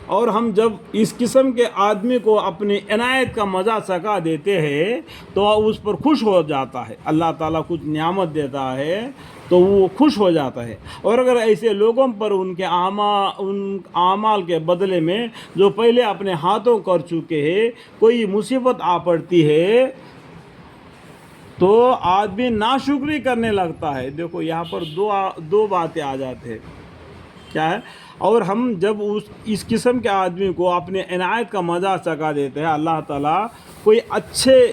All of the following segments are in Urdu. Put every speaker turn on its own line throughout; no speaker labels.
اور ہم جب اس قسم کے آدمی کو اپنی عنایت کا مزہ چکھا دیتے ہیں تو وہ اس پر خوش ہو جاتا ہے. اللہ تعالیٰ کچھ نعمت دیتا ہے تو وہ خوش ہو جاتا ہے. اور اگر ایسے لوگوں پر ان اعمال کے بدلے میں جو پہلے اپنے ہاتھوں کر چکے ہیں کوئی مصیبت آ پڑتی ہے تو آدمی ناشکری کرنے لگتا ہے. دیکھو یہاں پر دو باتیں آ جاتے ہیں. کیا ہے؟ اور ہم جب اس قسم کے آدمی کو اپنے عنایت کا مزہ چکھا دیتے ہیں، اللہ تعالیٰ کوئی اچھے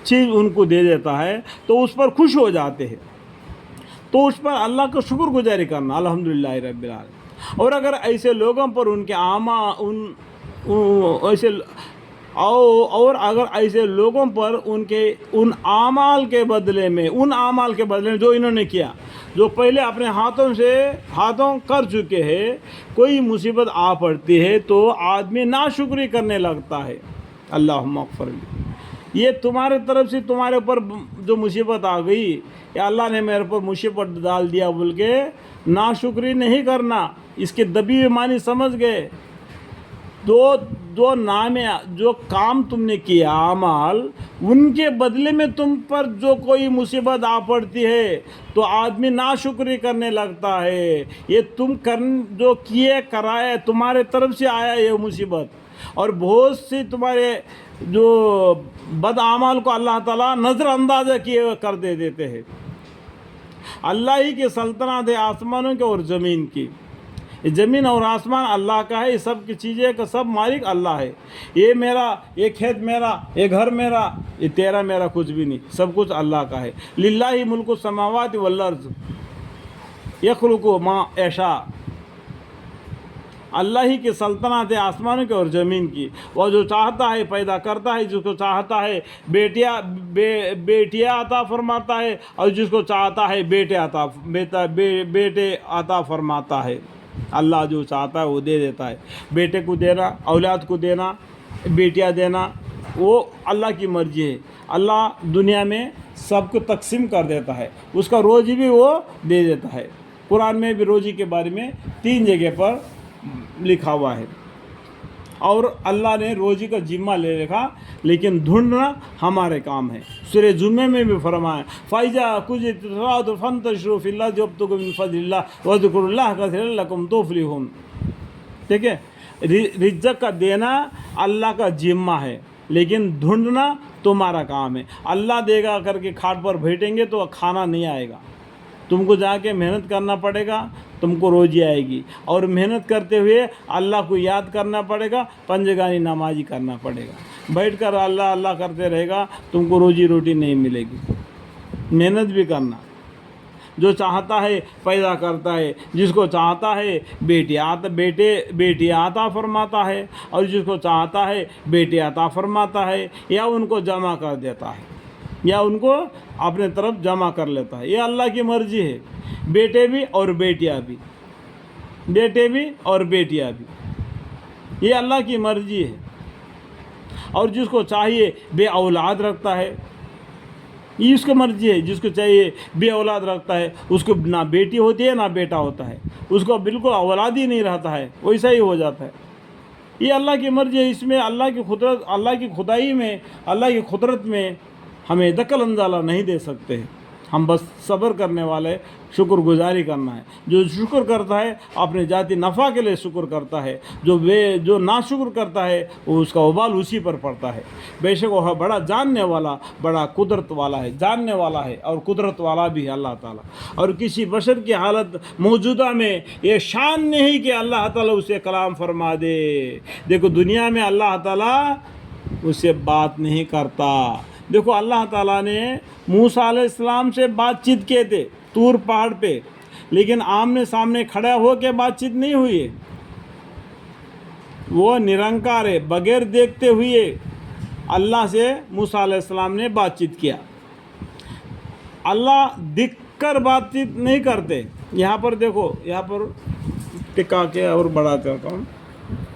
چیز ان کو دے دیتا ہے تو اس پر خوش ہو جاتے ہیں. تو اس پر اللہ کا شکر گزاری کرنا، الحمدللہ رب العالمین. اور اگر ایسے لوگوں پر ان کے اور اگر ایسے لوگوں پر ان اعمال کے بدلے میں جو انہوں نے کیا، جو پہلے اپنے ہاتھوں کر چکے ہیں، کوئی مصیبت آ پڑتی ہے تو آدمی ناشکری کرنے لگتا ہے. اللہم اغفر لی، یہ تمہارے طرف سے تمہارے اوپر جو مصیبت آ گئی، یا اللہ نے میرے پر مصیبت ڈال دیا بول کے ناشکری نہیں کرنا. اس کے دبی ہوئی معنی سمجھ گئے؟ جو کام تم نے کیا اعمال، ان کے بدلے میں تم پر جو کوئی مصیبت آ پڑتی ہے تو آدمی ناشکری کرنے لگتا ہے. یہ تم جو کیے کرائے، تمہارے طرف سے آیا یہ مصیبت. اور بہت سی تمہارے جو بد اعمال کو اللہ تعالیٰ نظر انداز کر دیتے ہیں. اللہ ہی کی سلطنت ہے آسمانوں کے اور زمین کی. یہ زمین اور آسمان اللہ کا ہے. یہ سب کی چیزیں کا سب مالک اللہ ہے. یہ میرا، یہ کھیت میرا، یہ گھر میرا، یہ تیرا میرا کچھ بھی نہیں، سب کچھ اللہ کا ہے. للہ ملک السماوات والارض یخلق ما یشاء. اللہ ہی کی سلطنت ہے آسمانوں کے اور زمین کی. وہ جو چاہتا ہے پیدا کرتا ہے، جس کو چاہتا ہے بیٹیاں عطا فرماتا ہے، اور جس کو چاہتا ہے بیٹے عطا فرماتا ہے. اللہ جو چاہتا ہے وہ دے دیتا ہے. بیٹے کو دینا، اولاد کو دینا، بیٹیاں دینا، وہ اللہ کی مرضی ہے. اللہ دنیا میں سب کو تقسیم کر دیتا ہے، اس کا روزی بھی وہ دے دیتا ہے. قرآن میں بھی روزی کے بارے میں 3 جگہ پر لکھا ہوا ہے. اور اللہ نے روزی کا ذمہ لے رکھا، لیکن ڈھونڈنا ہمارے کام ہے. سورہ جمعہ میں بھی فرمایا فَإِذَا قُضِيَتِ الصَّلَاةُ فَانتَشِرُوا فِي الْأَرْضِ وَابْتَغُوا مِن فَضْلِ اللَّهِ وَاذْكُرُوا اللَّهَ كَثِيرًا لَعَلَّكُمْ تُفْلِحُونَ. ٹھیک ہے، رزق کا دینا اللہ کا ذمہ ہے، لیکن ڈھونڈنا تمہارا کام ہے. اللہ دے گا کر کے کھاٹ پر بیٹھیں گے تو کھانا نہیں آئے گا. تم کو جا کے محنت کرنا پڑے گا، تم کو روزی آئے گی. اور محنت کرتے ہوئے اللہ کو یاد کرنا پڑے گا، پنجگانی نمازی کرنا پڑے گا. بیٹھ کر اللہ اللہ کرتے رہے گا، تم کو روزی روٹی نہیں ملے گی. محنت بھی کرنا. جو چاہتا ہے پیدا کرتا ہے، جس کو چاہتا ہے بیٹی عطا فرماتا ہے، اور جس کو چاہتا ہے بیٹی عطا فرماتا ہے، یا ان کو جمع کر دیتا ہے، یا ان کو اپنے طرف جمع کر لیتا ہے. یہ اللہ کی مرضی ہے. بیٹے بھی اور بیٹیاں بھی، یہ اللہ کی مرضی ہے. اور جس کو چاہیے بے اولاد رکھتا ہے، یہ اس کی مرضی ہے. جس کو چاہیے بے اولاد رکھتا ہے، اس کو نہ بیٹی ہوتی ہے نہ بیٹا ہوتا ہے، اس کو بالکل اولاد ہی نہیں رہتا ہے، ویسا ہی ہو جاتا ہے. یہ اللہ کی مرضی ہے. اس میں اللہ کی خدائی میں، اللہ کی قدرت میں ہمیں دخل اندازہ نہیں دے سکتے. ہم بس صبر کرنے والے، شکر گزاری کرنا ہے. جو شکر کرتا ہے اپنے ذاتی نفع کے لیے شکر کرتا ہے. جو ناشکر کرتا ہے وہ اس کا وبال اسی پر پڑتا ہے. بے شک وہ بڑا جاننے والا، بڑا قدرت والا ہے. جاننے والا ہے اور قدرت والا بھی ہے اللہ تعالیٰ. اور کسی بشر کی حالت موجودہ میں یہ شان نہیں کہ اللہ تعالیٰ اسے کلام فرما دے. دیکھو دنیا میں اللہ تعالیٰ اس سے بات نہیں کرتا. دیکھو اللہ تعالیٰ نے موسیٰ علیہ السلام سے بات چیت کیے تھے طور پہاڑ پہ، لیکن آمنے سامنے کھڑا ہو کے بات چیت نہیں ہوئی ہے. وہ نرنکار ہے، بغیر دیکھتے ہوئے اللہ سے موسیٰ علیہ السلام نے بات چیت کیا. اللہ دکھ کر بات چیت نہیں کرتے. یہاں پر دیکھو، یہاں پر ٹکا کے اور بڑا کرتا ہوں.